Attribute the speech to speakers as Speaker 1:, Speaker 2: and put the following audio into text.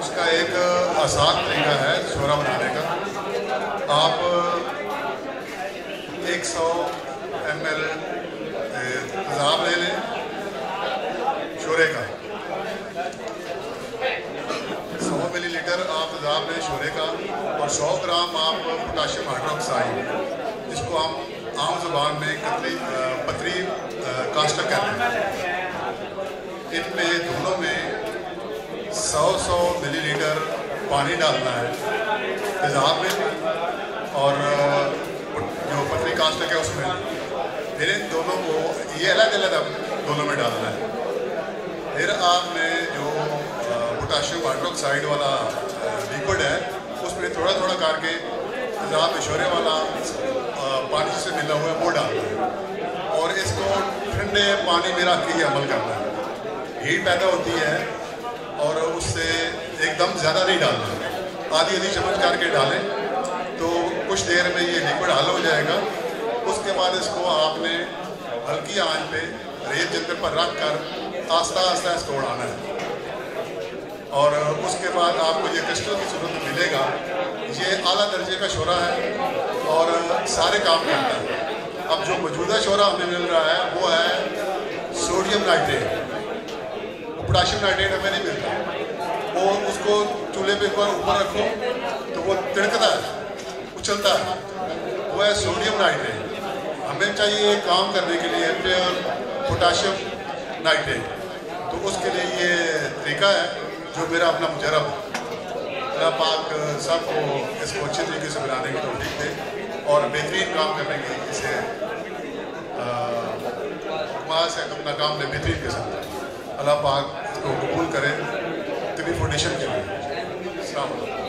Speaker 1: उसका एक आसान तरीका है शोरा बनाने का। आप 100 ml तेज़ाब ले लें शोरे का, 100 मिलीलीटर आप तेज़ाब लें शोरे का, और 100 ग्राम आप पोटाशियम हाइड्रोक्साइड, जिसको हम आम ज़ुबान में पतरी कास्टर कहते हैं, इनमें दोनों में 100 मिलीलीटर पानी डालना है तेज़ाब में और जो पतली कास्टर है उसमें। फिर इन दोनों को ये अलग अलग दोनों में डालना है। फिर आपने जो पोटाशियम हाइड्रोक्साइड वाला लिक्विड है उसमें थोड़ा थोड़ा करके तेज़ाब में वाला पानी से मिला हुआ है वो डालना है, और इसको ठंडे पानी में रख के अमल करना है। हीट पैदा होती है और उससे एकदम ज़्यादा नहीं डालना, आधी चम्मच करके डालें तो कुछ देर में ये लिक्विड हल हो जाएगा। उसके बाद इसको आपने हल्की आंच पे रेत जंतर पर रख कर आस्ता आस्ता इसको उड़ाना है, और उसके बाद आपको ये क्रिस्टल की सूरत में मिलेगा। ये आला दर्जे का शोरा है और सारे काम करता है। अब जो मौजूदा शोरा हमें मिल रहा है वो है सोडियम नाइट्रेट, पोटाशियम नाइट्रेट हमें नहीं मिलता। वो उसको चूल्हे पे एक बार ऊपर रखो तो वो तिड़कता है, उछलता है, वो है सोडियम नाइट्रेट। हमें चाहिए काम करने के लिए प्योर पोटाशियम नाइट्रेट, तो उसके लिए ये तरीका है जो मेरा अपना मुजरब। अल्लाह पाक सबको इसको अच्छे तरीके से बनाने की तौफीक दे और बेहतरीन काम करने की इसे वहाँ से अपना काम में बेहतरीन के साथ अल्लाह पाक इसको कबूल करें तिब्बी फाउंडेशन के लिए। अस्सलाम वालेकुम।